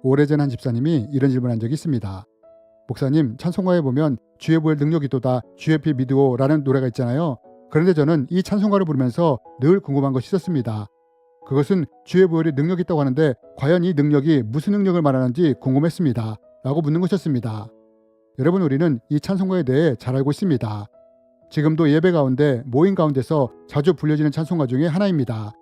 오래전 한 집사님이 이런 질문한 적이 있습니다. 목사님, 찬송가에 보면 주의 보혈 능력이 있도다 주의 피 믿으오 라는 노래가 있잖아요. 그런데 저는 이 찬송가를 부르면서 늘 궁금한 것이 있었습니다. 그것은 주의 보혈이 능력이 있다고 하는데 과연 이 능력이 무슨 능력을 말하는지 궁금했습니다. 라고 묻는 것이었습니다. 여러분, 우리는 이 찬송가에 대해 잘 알고 있습니다. 지금도 예배 가운데 모임 가운데서 자주 불려지는 찬송가 중에 하나입니다.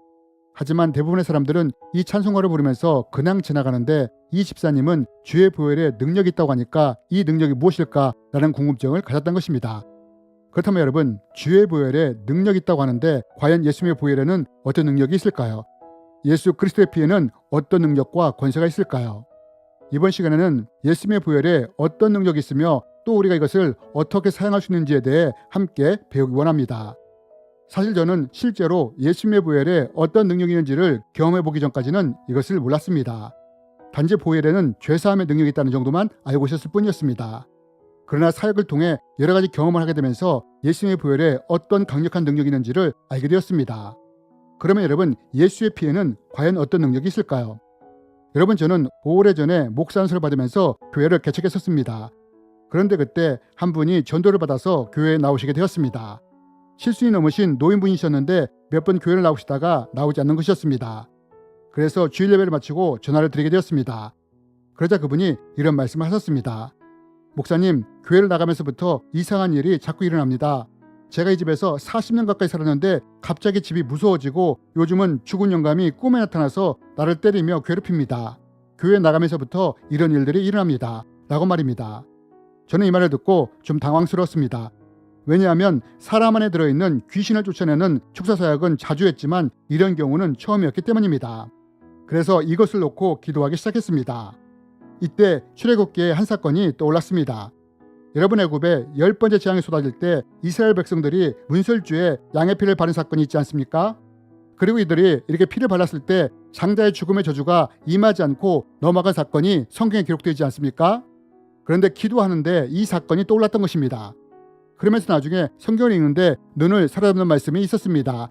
하지만 대부분의 사람들은 이 찬송가를 부르면서 그냥 지나가는데 이 집사님은 주의 보혈에 능력이 있다고 하니까 이 능력이 무엇일까 라는 궁금증을 가졌던 것입니다. 그렇다면 여러분, 주의 보혈에 능력이 있다고 하는데 과연 예수님의 보혈에는 어떤 능력이 있을까요? 예수 그리스도의 피에는 어떤 능력과 권세가 있을까요? 이번 시간에는 예수님의 보혈에 어떤 능력이 있으며 또 우리가 이것을 어떻게 사용할 수 있는지에 대해 함께 배우기 원합니다. 사실 저는 실제로 예수님의 보혈에 어떤 능력이 있는지를 경험해 보기 전까지는 이것을 몰랐습니다. 단지 보혈에는 죄사함의 능력이 있다는 정도만 알고 있었을 뿐이었습니다. 그러나 사역을 통해 여러 가지 경험을 하게 되면서 예수님의 보혈에 어떤 강력한 능력이 있는지를 알게 되었습니다. 그러면 여러분, 예수의 피에는 과연 어떤 능력이 있을까요? 여러분, 저는 오래전에 목사 안수를 받으면서 교회를 개척했었습니다. 그런데 그때 한 분이 전도를 받아서 교회에 나오시게 되었습니다. 실순이 넘으신 노인분이셨는데 몇 번 교회를 나오시다가 나오지 않는 것이었습니다. 그래서 주일 예배를 마치고 전화를 드리게 되었습니다. 그러자 그분이 이런 말씀을 하셨습니다. 목사님, 교회를 나가면서부터 이상한 일이 자꾸 일어납니다. 제가 이 집에서 40년 가까이 살았는데 갑자기 집이 무서워지고 요즘은 죽은 영감이 꿈에 나타나서 나를 때리며 괴롭힙니다. 교회 나가면서부터 이런 일들이 일어납니다. 라고 말입니다. 저는 이 말을 듣고 좀 당황스러웠습니다. 왜냐하면 사람 안에 들어있는 귀신을 쫓아내는 축사사역은 자주 했지만 이런 경우는 처음이었기 때문입니다. 그래서 이것을 놓고 기도하기 시작했습니다. 이때 출애굽기의 한 사건이 떠올랐습니다. 여러분, 애굽에 10번째 재앙이 쏟아질 때 이스라엘 백성들이 문설주에 양의 피를 바른 사건이 있지 않습니까? 그리고 이들이 이렇게 피를 발랐을 때 장자의 죽음의 저주가 임하지 않고 넘어간 사건이 성경에 기록되지 않습니까? 그런데 기도하는데 이 사건이 떠올랐던 것입니다. 그러면서 나중에 성경을 읽는데 눈을 사로잡는 말씀이 있었습니다.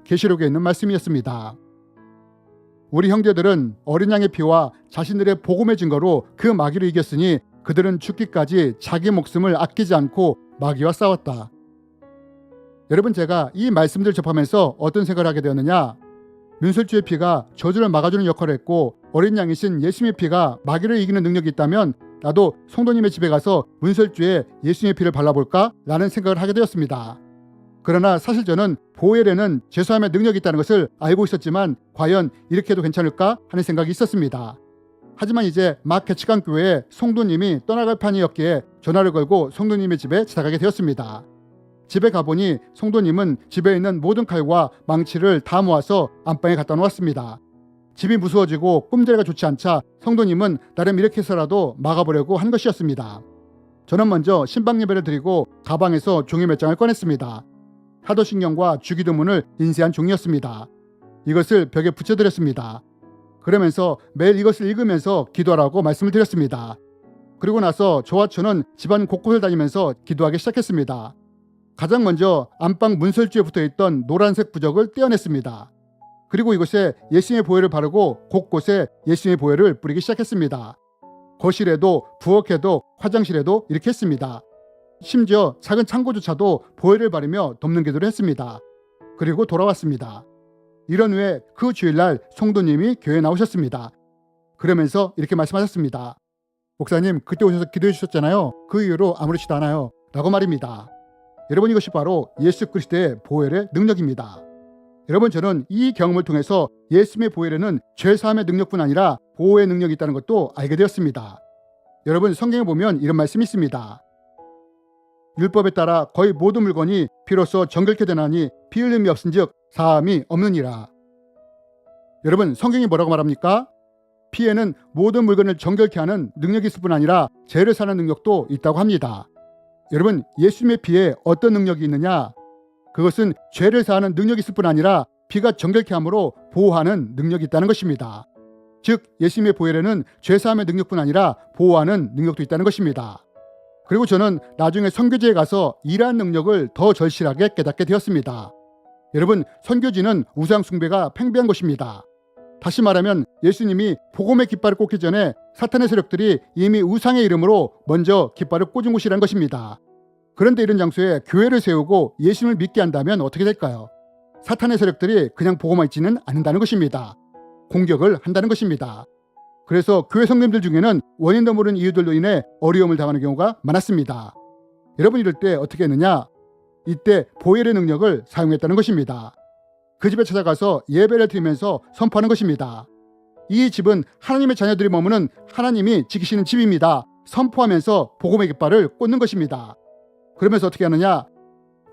계시록에 있는 말씀이었습니다. 우리 형제들은 어린 양의 피와 자신들의 복음의 증거로 그 마귀를 이겼으니 그들은 죽기까지 자기 목숨을 아끼지 않고 마귀와 싸웠다. 여러분, 제가 이 말씀들을 접하면서 어떤 생각을 하게 되었느냐? 문설주의 피가 저주를 막아주는 역할을 했고 어린 양이신 예수님의 피가 마귀를 이기는 능력이 있다면 나도 성도님의 집에 가서 문설주에 예수님의 피를 발라볼까? 라는 생각을 하게 되었습니다. 그러나 사실 저는 보혈에는 죄사함의 능력이 있다는 것을 알고 있었지만 과연 이렇게 해도 괜찮을까? 하는 생각이 있었습니다. 하지만 이제 막 개척한 교회에 성도님이 떠나갈 판이었기에 전화를 걸고 성도님의 집에 찾아가게 되었습니다. 집에 가보니 성도님은 집에 있는 모든 칼과 망치를 다 모아서 안방에 갖다 놓았습니다. 집이 무서워지고 꿈자리가 좋지 않자 성도님은 나름 이렇게 해서라도 막아보려고 한 것이었습니다. 저는 먼저 신방 예배를 드리고 가방에서 종이 몇 장을 꺼냈습니다. 사도신경과 주기도문을 인쇄한 종이었습니다. 이것을 벽에 붙여드렸습니다. 그러면서 매일 이것을 읽으면서 기도하라고 말씀을 드렸습니다. 그리고 나서 저와 저는 집안 곳곳을 다니면서 기도하기 시작했습니다. 가장 먼저 안방 문설주에 붙어있던 노란색 부적을 떼어냈습니다. 그리고 이곳에 예수님의 보혈을 바르고 곳곳에 예수님의 보혈을 뿌리기 시작했습니다. 거실에도 부엌에도 화장실에도 이렇게 했습니다. 심지어 작은 창고조차도 보혈을 바르며 덮는 기도를 했습니다. 그리고 돌아왔습니다. 이런 후에 그 주일날 성도님이 교회에 나오셨습니다. 그러면서 이렇게 말씀하셨습니다. 목사님, 그때 오셔서 기도해 주셨잖아요. 그 이후로 아무렇지도 않아요. 라고 말입니다. 여러분, 이것이 바로 예수 그리스도의 보혈의 능력입니다. 여러분, 저는 이 경험을 통해서 예수님의 보혈에는 죄사함의 능력뿐 아니라 보호의 능력이 있다는 것도 알게 되었습니다. 여러분, 성경에 보면 이런 말씀이 있습니다. 율법에 따라 거의 모든 물건이 피로써 정결케 되나니 피 흘림이 없은즉 사함이 없느니라. 여러분, 성경이 뭐라고 말합니까? 피에는 모든 물건을 정결케 하는 능력이 있을 뿐 아니라 죄를 사는 능력도 있다고 합니다. 여러분, 예수님의 피에 어떤 능력이 있느냐? 그것은 죄를 사하는 능력이 있을 뿐 아니라 피가 정결케 함으로 보호하는 능력이 있다는 것입니다. 즉, 예수님의 보혈에는 죄사함의 능력뿐 아니라 보호하는 능력도 있다는 것입니다. 그리고 저는 나중에 선교지에 가서 이러한 능력을 더 절실하게 깨닫게 되었습니다. 여러분, 선교지는 우상 숭배가 팽배한 곳입니다. 다시 말하면 예수님이 복음의 깃발을 꽂기 전에 사탄의 세력들이 이미 우상의 이름으로 먼저 깃발을 꽂은 곳이라는 것입니다. 그런데 이런 장소에 교회를 세우고 예수님을 믿게 한다면 어떻게 될까요? 사탄의 세력들이 그냥 보고만 있지는 않는다는 것입니다. 공격을 한다는 것입니다. 그래서 교회 성도님들 중에는 원인도 모르는 이유들로 인해 어려움을 당하는 경우가 많았습니다. 여러분 이럴 때 어떻게 했느냐? 이때 보혈의 능력을 사용했다는 것입니다. 그 집에 찾아가서 예배를 드리면서 선포하는 것입니다. 이 집은 하나님의 자녀들이 머무는 하나님이 지키시는 집입니다. 선포하면서 복음의 깃발을 꽂는 것입니다. 그러면서 어떻게 하느냐?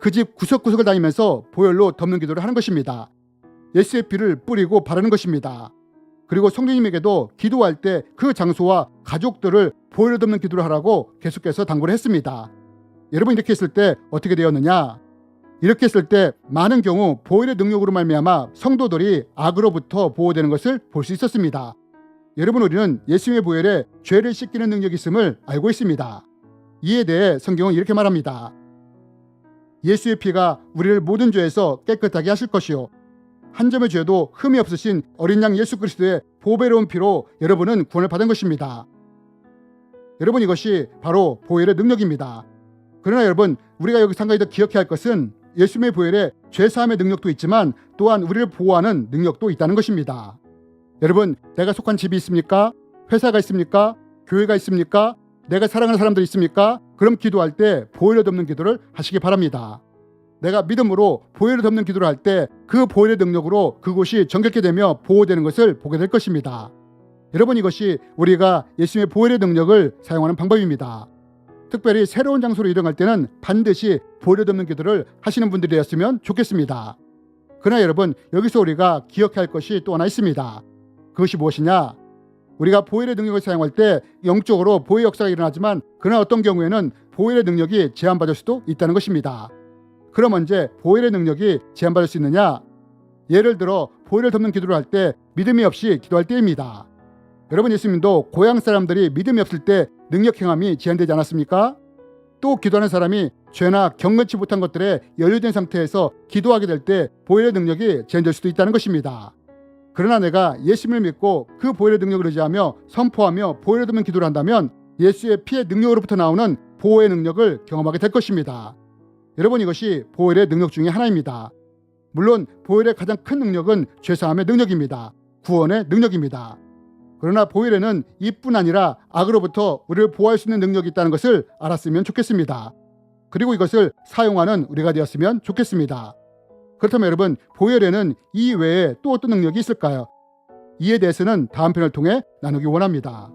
그 집 구석구석을 다니면서 보혈로 덮는 기도를 하는 것입니다. 예수의 피를 뿌리고 바르는 것입니다. 그리고 성도님에게도 기도할 때 그 장소와 가족들을 보혈로 덮는 기도를 하라고 계속해서 당부를 했습니다. 여러분 이렇게 했을 때 어떻게 되었느냐? 이렇게 했을 때 많은 경우 보혈의 능력으로 말미암아 성도들이 악으로부터 보호되는 것을 볼 수 있었습니다. 여러분 우리는 예수님의 보혈에 죄를 씻기는 능력이 있음을 알고 있습니다. 이에 대해 성경은 이렇게 말합니다. 예수의 피가 우리를 모든 죄에서 깨끗하게 하실 것이요 한 점의 죄도 흠이 없으신 어린 양 예수 그리스도의 보배로운 피로 여러분은 구원을 받은 것입니다. 여러분 이것이 바로 보혈의 능력입니다. 그러나 여러분 우리가 여기서 한 가지 더 기억해야 할 것은 예수님의 보혈에 죄사함의 능력도 있지만 또한 우리를 보호하는 능력도 있다는 것입니다. 여러분 내가 속한 집이 있습니까? 회사가 있습니까? 교회가 있습니까? 내가 사랑하는 사람들이 있습니까? 그럼 기도할 때 보혈을 덮는 기도를 하시기 바랍니다. 내가 믿음으로 보혈을 덮는 기도를 할 때 그 보혈의 능력으로 그곳이 정결케 되며 보호되는 것을 보게 될 것입니다. 여러분 이것이 우리가 예수님의 보혈의 능력을 사용하는 방법입니다. 특별히 새로운 장소로 이동할 때는 반드시 보혈을 덮는 기도를 하시는 분들이었으면 좋겠습니다. 그러나 여러분 여기서 우리가 기억해야 할 것이 또 하나 있습니다. 그것이 무엇이냐? 우리가 보혈의 능력을 사용할 때 영적으로 보혈 역사가 일어나지만 그러나 어떤 경우에는 보혈의 능력이 제한받을 수도 있다는 것입니다. 그럼 언제 보혈의 능력이 제한받을 수 있느냐? 예를 들어 보혈을 덮는 기도를 할 때 믿음이 없이 기도할 때입니다. 여러분 예수님도 고향 사람들이 믿음이 없을 때 능력 행함이 제한되지 않았습니까? 또 기도하는 사람이 죄나 경건치 못한 것들에 연루된 상태에서 기도하게 될 때 보혈의 능력이 제한될 수도 있다는 것입니다. 그러나 내가 예수님을 믿고 그 보혈의 능력을 의지하며 선포하며 보혈을 덮는 기도를 한다면 예수의 피의 능력으로부터 나오는 보호의 능력을 경험하게 될 것입니다. 여러분 이것이 보혈의 능력 중에 하나입니다. 물론 보혈의 가장 큰 능력은 죄사함의 능력입니다. 구원의 능력입니다. 그러나 보혈에는 이뿐 아니라 악으로부터 우리를 보호할 수 있는 능력이 있다는 것을 알았으면 좋겠습니다. 그리고 이것을 사용하는 우리가 되었으면 좋겠습니다. 그렇다면 여러분 보혈에는 이 외에 또 어떤 능력이 있을까요? 이에 대해서는 다음 편을 통해 나누기 원합니다.